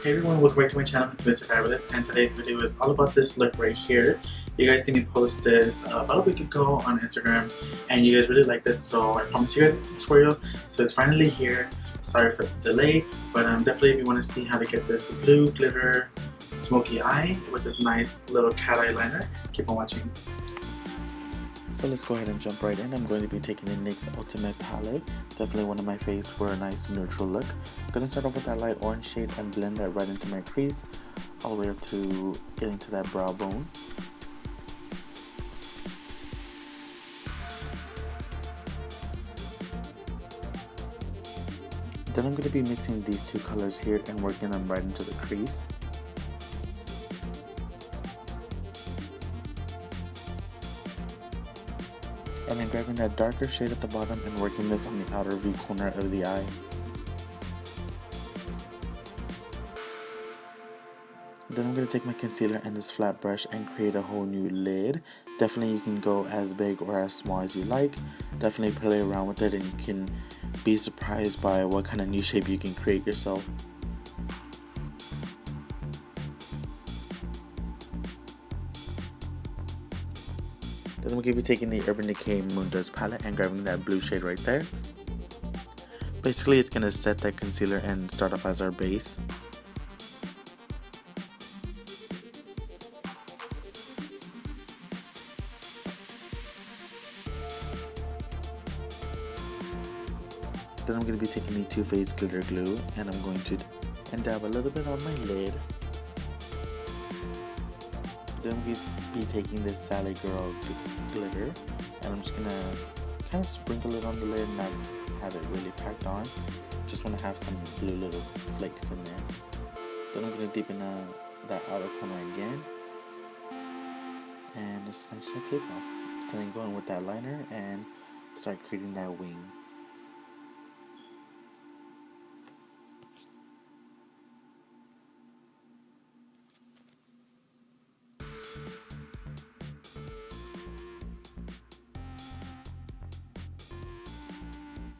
Hey everyone, welcome back to my channel. It's Mr. Fabulous, and today's video is all about this look right here. You guys see me post this about a week ago on Instagram, and you guys really liked it, so I promised you guys a tutorial. So it's finally here. Sorry for the delay, but definitely if you want to see how to get this blue glitter smoky eye with this nice little cat eye liner, keep on watching. So let's go ahead and jump right in. I'm going to be taking the NYX Ultimate palette, definitely one of my faves for a nice neutral look. I'm going to start off with that light orange shade and blend that right into my crease, all the way up to getting to that brow bone. Then I'm going to be mixing these two colors here and working them right into the crease. And then grabbing that darker shade at the bottom and working this on the outer V corner of the eye. Then I'm going to take my concealer and this flat brush and create a whole new lid. Definitely you can go as big or as small as you like. Definitely play around with it and you can be surprised by what kind of new shape you can create yourself. Then we're going to be taking the Urban Decay Moondust palette and grabbing that blue shade right there. Basically it's going to set that concealer and start off as our base. Then I'm going to be taking the Too Faced Glitter Glue and I'm going to dab a little bit on my lid. Then I'm going to be taking this Sally Girl glitter and I'm just going to kind of sprinkle it on the lid and not have it really packed on. Just want to have some blue little flakes in there. Then I'm going to deepen that outer corner again and just snatch that tape off. And then go in with that liner and start creating that wing.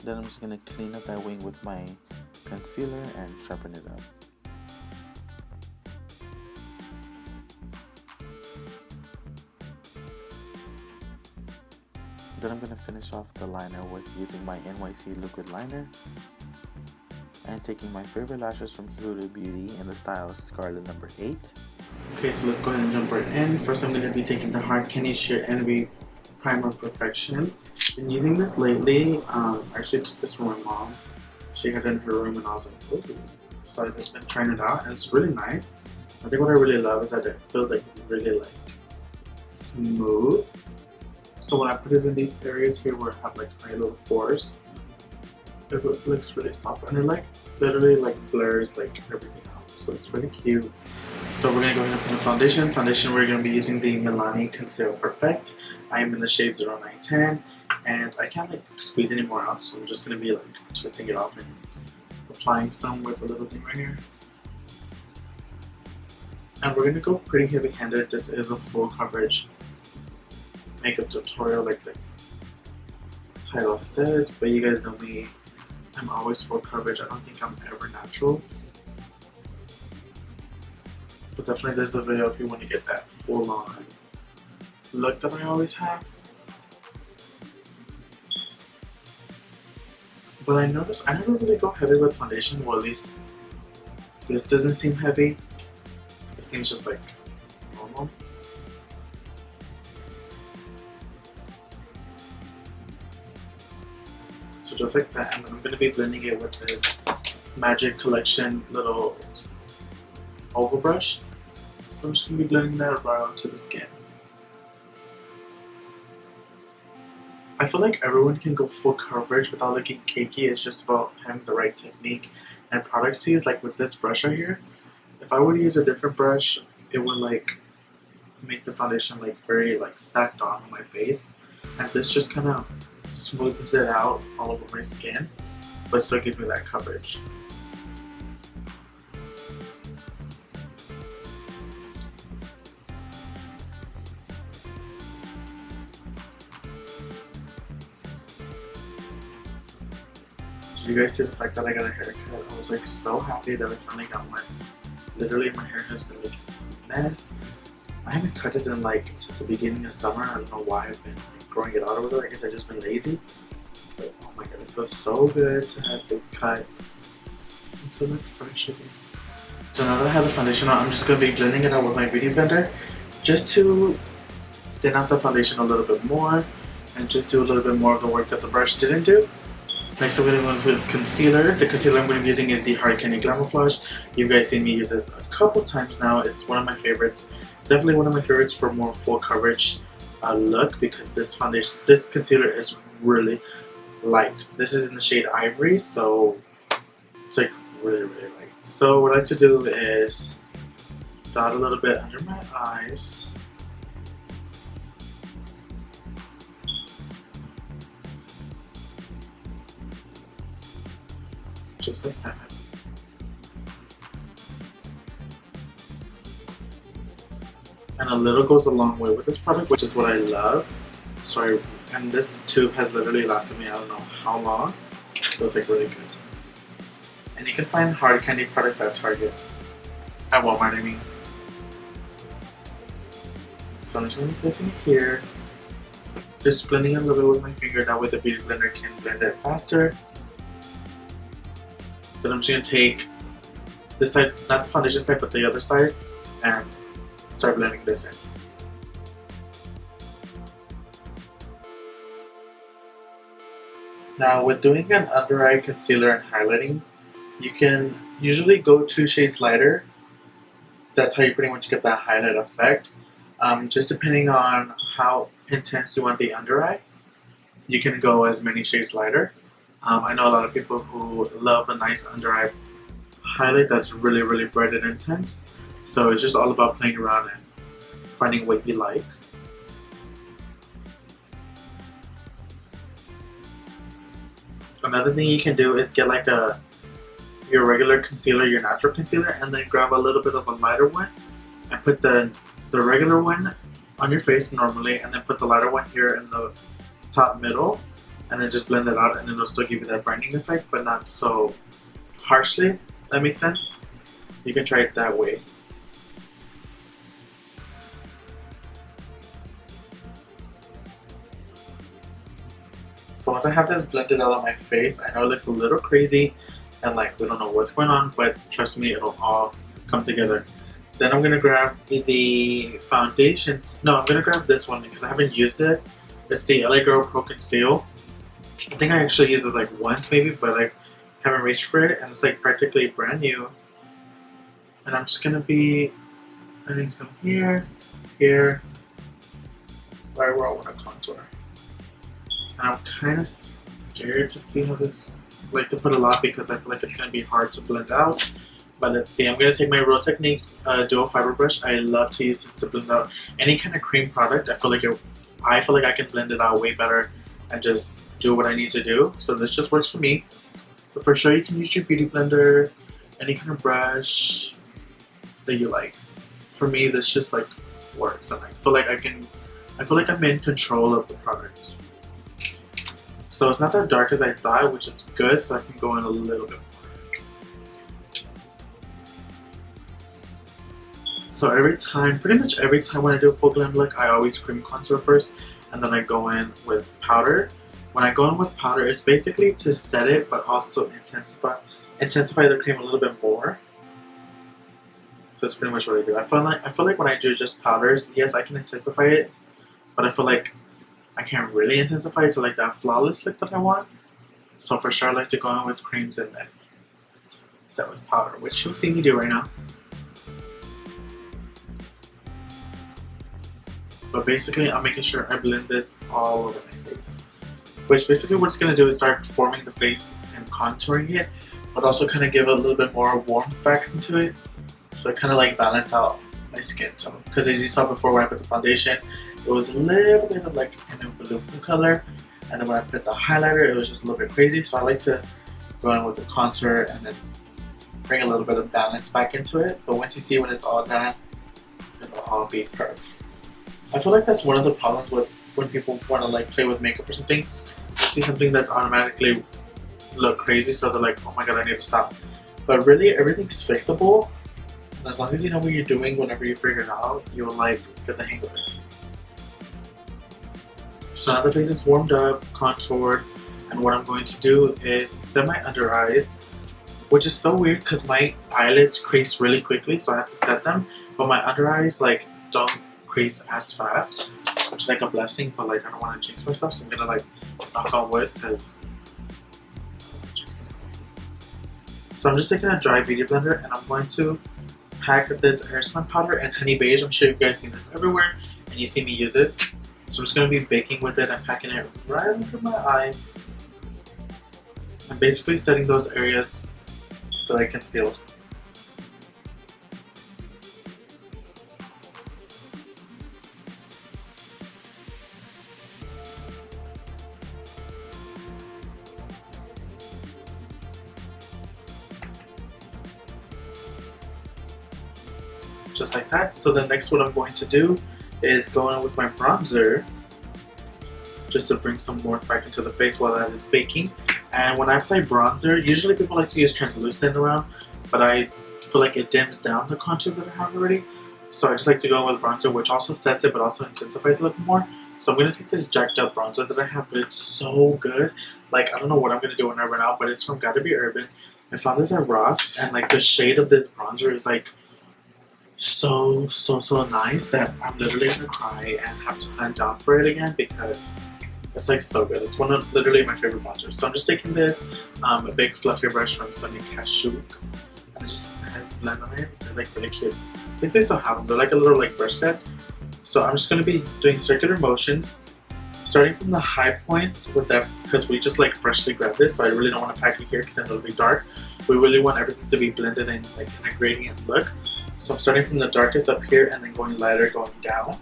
Then I'm just going to clean up that wing with my concealer and sharpen it up. Then I'm going to finish off the liner with using my NYC liquid liner and taking my favorite lashes from Huda Beauty in the style Scarlet number 8. Okay, so let's go ahead and jump right in. First I'm going to be taking the Hard Candy Sheer Envy Primer Perfection. Been using this lately. I actually took this from my mom. She had it in her room and I was like, ooh. So I've just been trying it out and it's really nice. I think what I really love is that it feels like really like smooth. So when I put it in these areas here where I have like my little pores, it looks really soft and it like literally like blurs like everything out. So it's really cute. So we're gonna go ahead and put in foundation. Foundation, we're gonna be using the Milani Conceal Perfect. I am in the shade 0910 and I can't like squeeze any more out, so I'm just gonna be like twisting it off and applying some with a little thing right here. And we're gonna go pretty heavy handed. This is a full coverage makeup tutorial like the title says, but you guys know me, I'm always full coverage. I don't think I'm ever natural. But definitely there's a video if you want to get that full on look that I always have. But I noticed I never really go heavy with foundation, well at least this doesn't seem heavy. It seems just like normal. So just like that, and then I'm going to be blending it with this Magic Collection little oval brush. So I'm just going to be blending that right onto the skin. I feel like everyone can go full coverage without looking cakey. It's just about having the right technique and products to use. Like with this brush right here, if I were to use a different brush, it would like make the foundation like very like stacked on my face, and this just kind of smooths it out all over my skin, but still gives me that coverage. Did you guys see the fact that I got a haircut? I was like so happy that I finally got one. Literally my hair has been looking a mess. I haven't cut it in like since the beginning of summer. I don't know why I've been like growing it out over there. I guess I've just been lazy. But oh my god, it feels so good to have it cut into like fresh again. So now that I have the foundation on, I'm just going to be blending it out with my beauty blender just to thin out the foundation a little bit more and just do a little bit more of the work that the brush didn't do. Next I'm going to go with concealer. The concealer I'm going to be using is the Hard Candy Glamouflage. You guys seen me use this a couple times now. It's one of my favorites. Definitely one of my favorites for more full coverage look, because this concealer is really light. This is in the shade Ivory, so it's like really light. So what I like to do is dot a little bit under my eyes. Just like that. And a little goes a long way with this product, which is what I love. Sorry, and this tube has literally lasted me I don't know how long. So it's like really good. And you can find Hard Candy products at Target. At Walmart, I mean. So I'm just going to be placing it here. Just blending it a little bit with my finger. That way the beauty blender can blend it faster. Then I'm just going to take this side, not the foundation side, but the other side, and start blending this in. Now with doing an under eye concealer and highlighting, you can usually go 2 shades lighter. That's how you pretty much get that highlight effect. Just depending on how intense you want the under eye, you can go as many shades lighter. I know a lot of people who love a nice under eye highlight that's really bright and intense. So it's just all about playing around and finding what you like. Another thing you can do is get like your regular concealer, your natural concealer, and then grab a little bit of a lighter one and put the regular one on your face normally, and then put the lighter one here in the top middle, and then just blend it out, and it'll still give you that brightening effect, but not so harshly. That makes sense? You can try it that way. So once I have this blended out on my face, I know it looks a little crazy and like we don't know what's going on, but trust me, it'll all come together. Then I'm going to grab the foundations. No, I'm going to grab this one because I haven't used it. It's the LA Girl Pro Conceal. I think I actually used this like once maybe, but I haven't reached for it, and it's like practically brand new. And I'm just going to be adding some here, right where I want to contour. And I'm kind of scared to see how this, like to put a lot because I feel like it's going to be hard to blend out. But let's see, I'm going to take my Real Techniques dual fiber brush. I love to use this to blend out any kind of cream product. I feel like I can blend it out way better and just do what I need to do. So this just works for me. But for sure you can use your beauty blender, any kind of brush that you like. For me this just like works, and I feel like I'm in control of the product. So it's not that dark as I thought, which is good, so I can go in a little bit more. So pretty much every time when I do a full glam look, I always cream contour first, and then I go in with powder. When I go in with powder, it's basically to set it, but also intensify the cream a little bit more. So that's pretty much what I do. I feel like when I do just powders, yes, I can intensify it, but I feel like I can't really intensify it to like that flawless look that I want. So for sure, I like to go in with creams and then set with powder, which you'll see me do right now. But basically, I'm making sure I blend this all over my face. Which basically what it's going to do is start forming the face and contouring it, but also kind of give a little bit more warmth back into it. So it kind of like balance out my skin tone. Because as you saw before when I put the foundation, it was a little bit of like an blue color. And then when I put the highlighter, it was just a little bit crazy. So I like to go in with the contour and then bring a little bit of balance back into it. But once you see when it's all done, it'll all be perfect. I feel like that's one of the problems with when people want to like play with makeup or something. They see something that's automatically look crazy, so they're like, oh my god, I need to stop. But really, everything's fixable. And as long as you know what you're doing, whenever you figure it out, you'll like get the hang of it. So now the face is warmed up, contoured, and what I'm going to do is set my under eyes, which is so weird because my eyelids crease really quickly, so I have to set them, but my under eyes like don't crease as fast, which is like a blessing, but like I don't want to jinx myself, so I'm gonna like knock on wood because jinx myself. So I'm just taking a dry beauty blender and I'm going to pack this airspun powder and honey beige. I'm sure you guys seen this everywhere and you see me use it. So I'm just going to be baking with it and packing it right under my eyes. I'm basically setting those areas that I concealed. Just like that. So the next what I'm going to do is go in with my bronzer just to bring some warmth back into the face while that is baking. And when I apply bronzer, usually people like to use translucent around, but I feel like it dims down the contour that I have already. So I just like to go in with bronzer, which also sets it but also intensifies it a little more. So I'm going to take this jacked up bronzer that I have, but it's so good. Like, I don't know what I'm going to do when I run out, but it's from Gotta Be Urban. I found this at Ross, and like the shade of this bronzer is like so nice that I'm literally gonna cry and have to hunt down for it again because it's like so good. It's one of literally my favorite bronzers. So I'm just taking this a big fluffy brush from Sonia Kashuk, and it just has blend on it. They're like really cute. I think they still have them. They're like a little like brush set. So I'm just gonna be doing circular motions, starting from the high points with that because we just like freshly grabbed this. So I really don't want to pack it here because then it'll be dark. We really want everything to be blended in like in a gradient look. So I'm starting from the darkest up here and then going lighter, going down.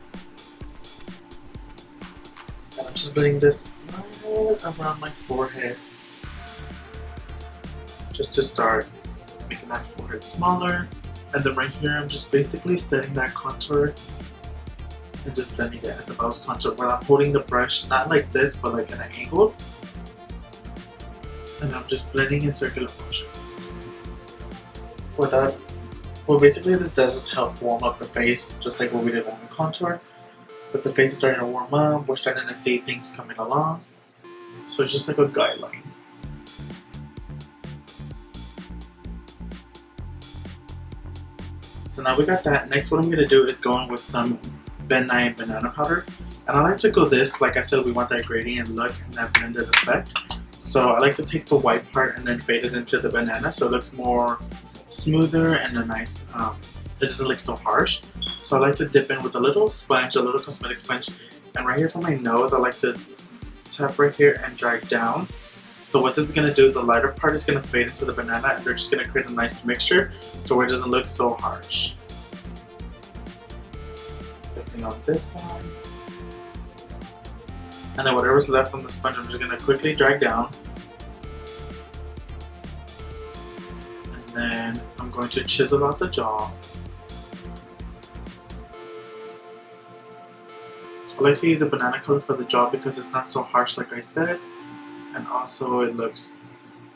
And I'm just blending this right around my forehead. Just to start making that forehead smaller. And then right here, I'm just basically setting that contour and just blending it as if I was contour. Where I'm holding the brush, not like this, but like at an angle. And I'm just blending in circular motions. With that, well, basically this does is help warm up the face, just like what we did when we contour. But the face is starting to warm up, we're starting to see things coming along. So it's just like a guideline. So now we got that. Next what I'm going to do is go in with some Ben Nye banana powder. And I like to go this, like I said, we want that gradient look and that blended effect. So I like to take the white part and then fade it into the banana so it looks more smoother and a nice, it doesn't look so harsh. So I like to dip in with a little sponge, a little cosmetic sponge, and right here for my nose I like to tap right here and drag down. So what this is going to do, the lighter part is going to fade into the banana and they're just going to create a nice mixture to where it doesn't look so harsh. Same thing on this side. And then whatever's left on the sponge I'm just going to quickly drag down. Then I'm going to chisel out the jaw. I like to use a banana color for the jaw because it's not so harsh like I said, and also it looks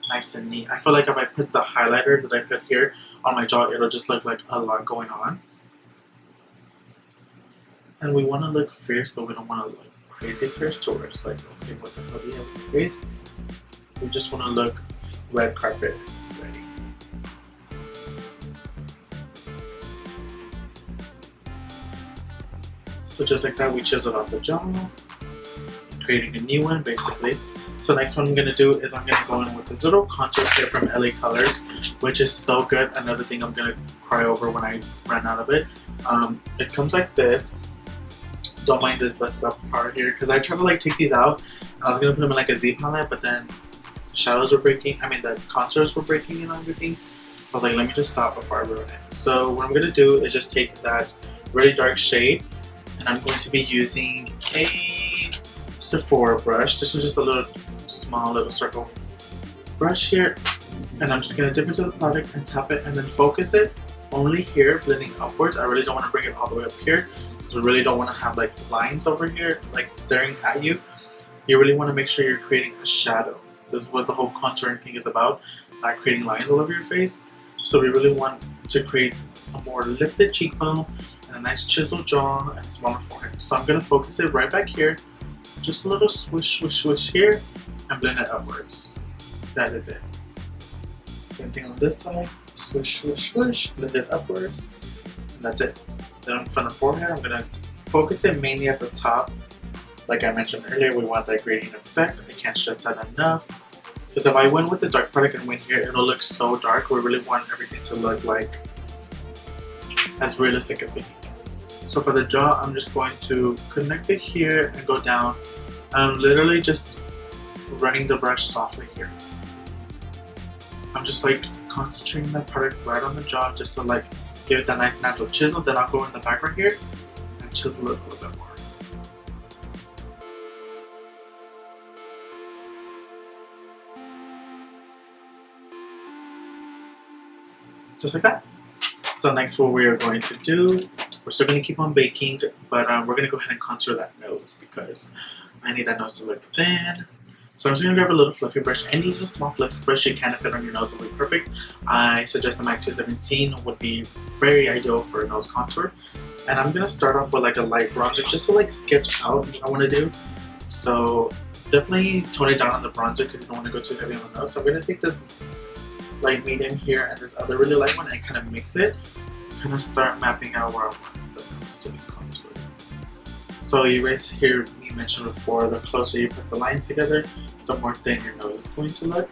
nice and neat. I feel like if I put the highlighter that I put here on my jaw, it'll just look like a lot going on. And we want to look fierce, but we don't want to look crazy fierce to where it's like, okay, what the hell do you have in your face? We just want to look red carpet ready. So just like that, we chiseled out the jaw, creating a new one basically. So next one I'm going to do is I'm going to go in with this little contour kit from LA Colors, which is so good. Another thing I'm going to cry over when I ran out of it. It comes like this. Don't mind this busted up part here because I tried to like take these out and I was going to put them in like a Z palette, but then the shadows were breaking, the contours were breaking and everything. I was like, let me just stop before I ruin it. So what I'm going to do is just take that really dark shade and I'm going to be using a Sephora brush. This was just a little small little circle brush here, and I'm just going to dip into the product and tap it and then focus it only here, blending upwards. I really don't want to bring it all the way up here because we really don't want to have like lines over here like staring at you. You really want to make sure you're creating a shadow. This is what the whole contouring thing is about, not creating lines all over your face. So we really want to create a more lifted cheekbone and a nice chiseled jaw and a smaller forehead. So I'm going to focus it right back here. Just a little swish, swish, swish here and blend it upwards. That is it. Same thing on this side. Swish, swish, swish, blend it upwards. And that's it. Then from the forehead, I'm going to focus it mainly at the top. Like I mentioned earlier, we want that gradient effect. I can't stress that enough. Because if I went with the dark product and went here, it'll look so dark. We really want everything to look like as realistic as we can. So for the jaw, I'm just going to connect it here and go down. I'm literally just running the brush softly here. I'm just like concentrating that product right on the jaw just to like give it that nice natural chisel. Then I'll go in the back right here and chisel it a little bit more. Just like that. So next what we are going to do, we're still going to keep on baking, but we're going to go ahead and contour that nose because I need that nose to look thin. So I'm just going to grab a little fluffy brush. Any little small fluffy brush you can fit on your nose will be perfect. I suggest the MAC 217 would be very ideal for a nose contour. And I'm going to start off with like a light bronzer just to like sketch out what I want to do. So definitely tone it down on the bronzer because you don't want to go too heavy on the nose. So I'm going to take this light medium here and this other really light one and kind of mix it. Kind of start mapping out where I want the nose to be contoured. So you guys hear me mention before, the closer you put the lines together, the more thin your nose is going to look.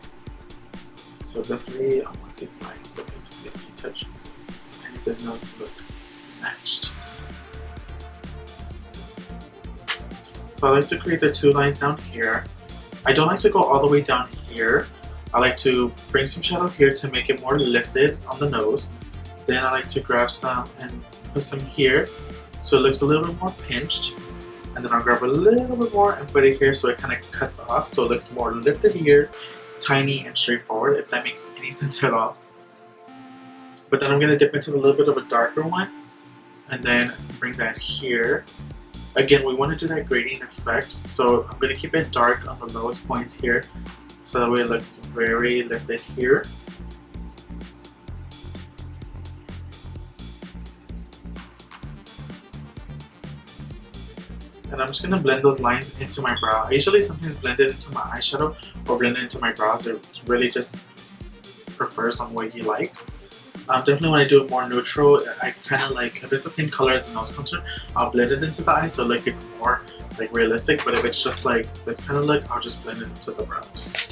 So definitely I want these lines to basically be touched because I need this nose to look snatched. So I like to create the two lines down here. I don't like to go all the way down here. I like to bring some shadow here to make it more lifted on the nose. Then I like to grab some and put some here so it looks a little bit more pinched. And then I'll grab a little bit more and put it here so it kind of cuts off so it looks more lifted here, tiny and straightforward, if that makes any sense at all. But then I'm going to dip into a little bit of a darker one and then bring that here. Again, we want to do that gradient effect, so I'm going to keep it dark on the lowest points here. So that way it looks very lifted here. And I'm just going to blend those lines into my brow. I usually sometimes blend it into my eyeshadow or blend it into my brows. It really just prefers on what you like. Definitely when I do it more neutral, I kind of like, if it's the same color as the nose contour, I'll blend it into the eye so it looks even more like realistic. But if it's just like this kind of look, I'll just blend it into the brows.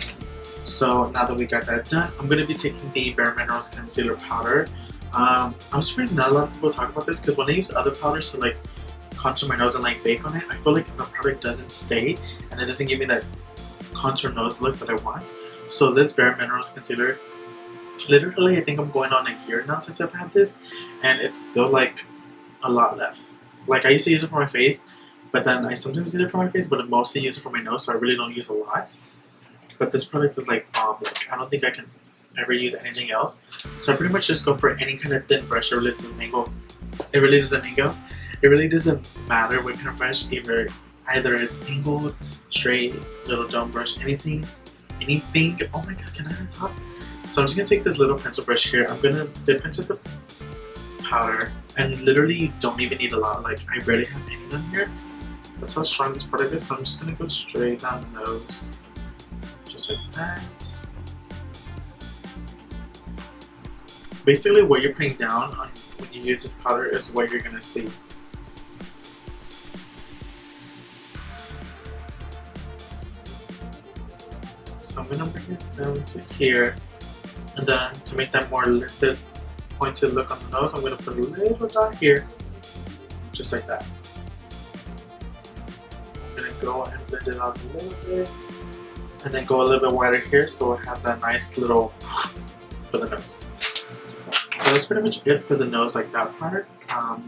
So now that we got that done, I'm going to be taking the Bare Minerals Concealer Powder. I'm surprised not a lot of people talk about this because when I use other powders to like contour my nose and like bake on it, I feel like the product doesn't stay and it doesn't give me that contour nose look that I want. So this Bare Minerals Concealer, literally I think I'm going on a year now since I've had this and it's still like a lot left. Like I used to use it for my face, but then I sometimes use it for my face, but I mostly use it for my nose, so I really don't use a lot. But this product is like bomb. Like I don't think I can ever use anything else. So I pretty much just go for any kind of thin brush. It really doesn't mingle. It really doesn't matter what kind of brush. Either it's angled, straight, little dome brush, anything. Oh my god, can I talk? So I'm just gonna take this little pencil brush here. I'm gonna dip into the powder and literally you don't even need a lot. Like I barely have any of them here. That's how strong this product is. So I'm just gonna go straight down the nose. Just like that. Basically what you're putting down on when you use this powder is what you're gonna see. So I'm gonna bring it down to here, and then to make that more lifted, pointed look on the nose, I'm gonna put a little dot here, just like that. I'm gonna go and blend it out a little bit. And then go a little bit wider here so it has that nice little for the nose. So that's pretty much it for the nose, like that part.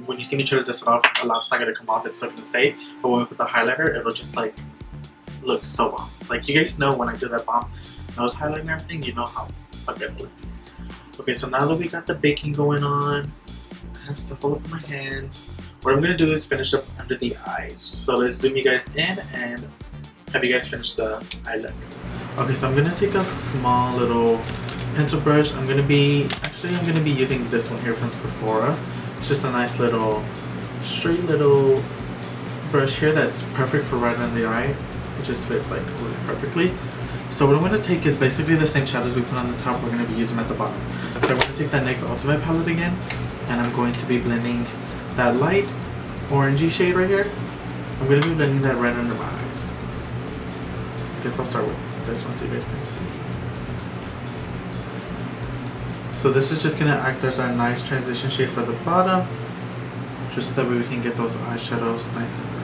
When you see me try to dust it off, a lot's not going to come off, it's still going to stay. But when we put the highlighter, it'll just like look so bomb. Like you guys know when I do that bomb nose highlight and everything, you know how good it looks. Okay, so now that we got the baking going on, I have stuff all over my hand. What I'm going to do is finish up under the eyes. So let's zoom you guys in and have you guys finish the eye look. Okay, so I'm gonna take a small little pencil brush, I'm gonna be using this one here from Sephora. It's just a nice little straight little brush here that's perfect for right under the eye. It just fits like really perfectly. So what I'm going to take is basically the same shadows we put on the top, we're going to be using at the bottom. So I'm going to take that NYX Ultimate palette again, and I'm going to be blending that light orangey shade right here. I'm going to be blending that right under my eyes. I guess I'll start with this one so you guys can see. So this is just going to act as our nice transition shade for the bottom, just so that way we can get those eyeshadows nice and bright.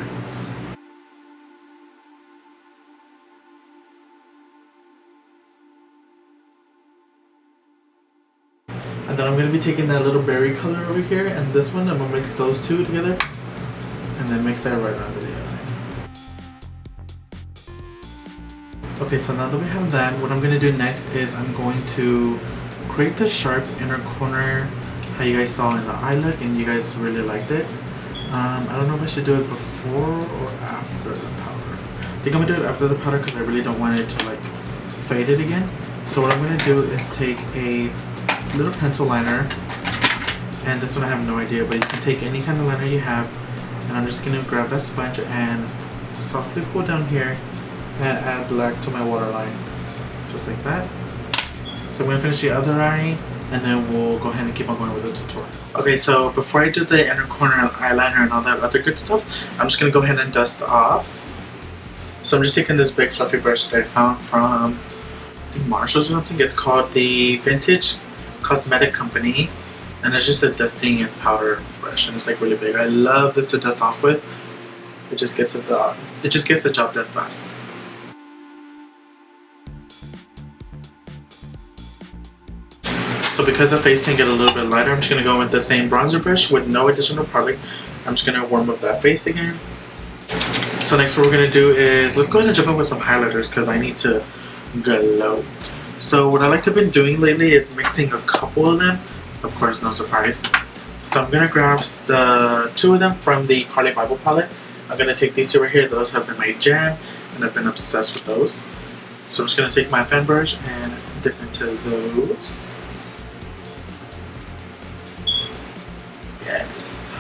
And then I'm going to be taking that little berry color over here and this one, I'm going to mix those two together and then mix that right under the eye. Okay, so now that we have that, what I'm going to do next is I'm going to create the sharp inner corner how you guys saw in the eye look and you guys really liked it. I don't know if I should do it before or after the powder. I think I'm going to do it after the powder because I really don't want it to like fade it again. So what I'm going to do is take a little pencil liner, and this one I have no idea, but you can take any kind of liner you have, and I'm just going to grab that sponge and softly pull down here and add black to my waterline, just like that. So I'm going to finish the other eye and then we'll go ahead and keep on going with the tutorial. Okay, so before I do the inner corner eyeliner and all that other good stuff, I'm just going to go ahead and dust off. So I'm just taking this big fluffy brush that I found from I think Marshalls or something. It's called the Vintage Cosmetic Company, and it's just a dusting and powder brush, and it's like really big. I love this to dust off with. It just gets the job done fast. So because the face can get a little bit lighter, I'm just going to go with the same bronzer brush with no additional product. I'm just going to warm up that face again. So next what we're going to do is, let's go ahead and jump in with some highlighters because I need to glow. So what I like to been doing lately is mixing a couple of them. Of course, no surprise. So I'm going to grab the two of them from the Carly Bible palette. I'm going to take these two right here. Those have been my jam, and I've been obsessed with those. So I'm just going to take my fan brush and dip into those. Yes.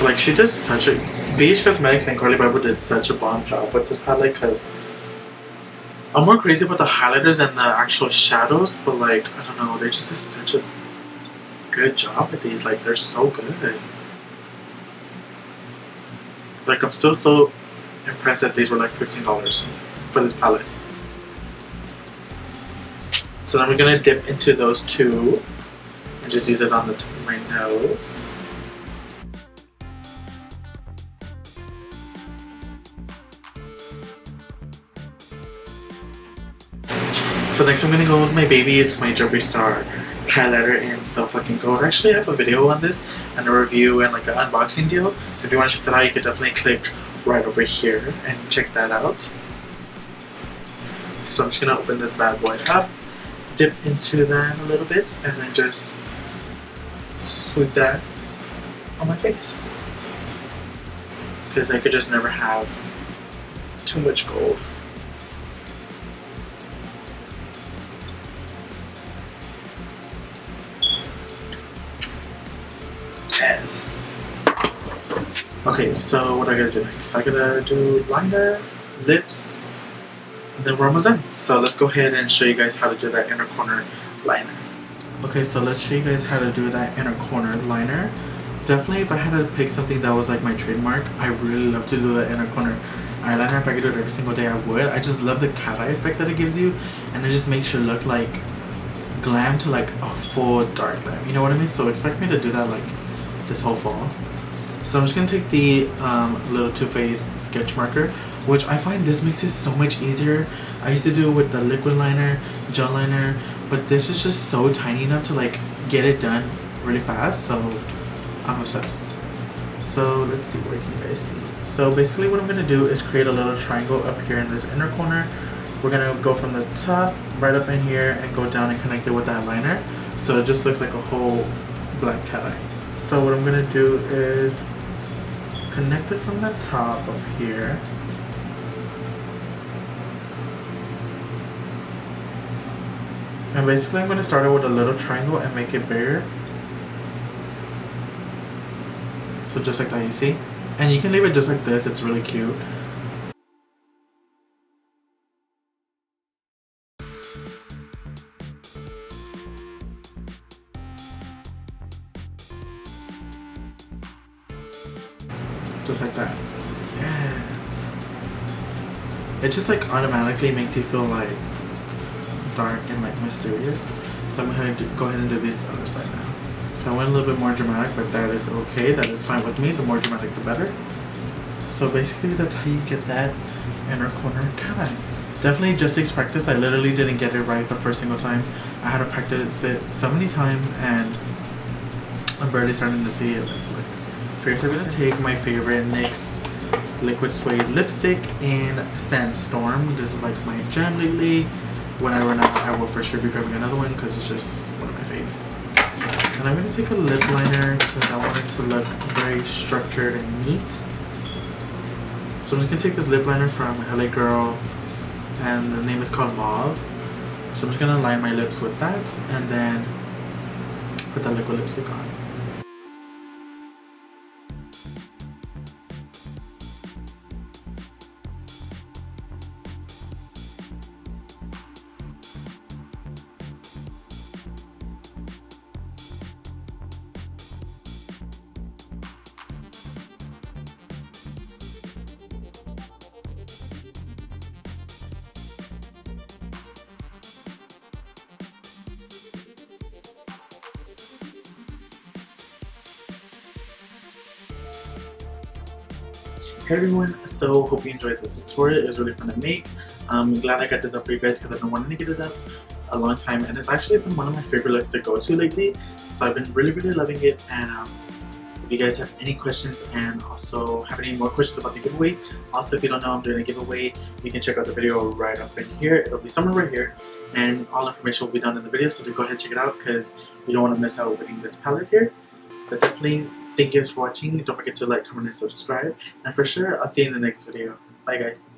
Like, she did such a... BH Cosmetics and Carly Bible did such a bomb job with this palette, because I'm more crazy about the highlighters than the actual shadows, but like, I don't know, they just did such a good job with these. Like, they're so good. Like, I'm still so impressed that these were like $15 for this palette. So now we're gonna dip into those two and just use it on the tip of my nose. So next I'm gonna go with my baby. It's my Jeffree Star highlighter in So Fucking Gold. Actually, I have a video on this and a review and like an unboxing deal. So if you want to check that out, you can definitely click right over here and check that out. So I'm just gonna open this bad boy up, dip into that a little bit, and then just sweep that on my face. Because I could just never have too much gold. Yes. Okay, so what I gotta do next? I gotta do liner, lips, and then we're almost done. So let's go ahead and show you guys how to do that inner corner liner. Okay, so let's show you guys how to do that inner corner liner. Definitely, if I had to pick something that was like my trademark, I really love to do the inner corner eyeliner. If I could do it every single day, I would. I just love the cat eye effect that it gives you, and it just makes you look like glam to like a full dark glam. You know what I mean? So expect me to do that like this whole fall. So I'm just going to take the little Too Faced sketch marker, which I find this makes it so much easier. I used to do it with the liquid liner, gel liner, but this is just so tiny enough to like get it done really fast, so I'm obsessed. So let's see, where can you guys see? So basically what I'm going to do is create a little triangle up here in this inner corner. We're going to go from the top right up in here and go down and connect it with that liner, so it just looks like a whole black cat eye. So what I'm going to do is connect it from the top up here. And basically I'm going to start it with a little triangle and make it bigger. So just like that, you see? And you can leave it just like this, it's really cute. Just like that. Yes. It just like automatically makes you feel like dark and like mysterious. So I'm going to go ahead and do this other side now. So I went a little bit more dramatic, but that is okay. That is fine with me. The more dramatic, the better. So basically that's how you get that inner corner cut. Definitely just takes practice. I literally didn't get it right the first single time. I had to practice it so many times and I'm barely starting to see it like fierce. I'm gonna take my favorite NYX liquid suede lipstick in Sandstorm. This is like my jam lately. When I run out, I will for sure be grabbing another one because it's just one of my faves. And I'm going to take a lip liner because I want it to look very structured and neat. So I'm just going to take this lip liner from LA Girl and the name is called Mauve. So I'm just going to line my lips with that and then put that liquid lipstick on. Hey everyone, so hope you enjoyed this tutorial. It was really fun to make. I'm glad I got this up for you guys because I've been wanting to get it up a long time and it's actually been one of my favorite looks to go to lately. So I've been really loving it, and if you guys have any questions and also have any more questions about the giveaway, also if you don't know I'm doing a giveaway, you can check out the video right up in here. It'll be somewhere right here and all information will be down in the video, so do go ahead and check it out because you don't want to miss out winning this palette here. But definitely thank you guys for watching. Don't forget to like, comment, and subscribe. And for sure, I'll see you in the next video. Bye guys.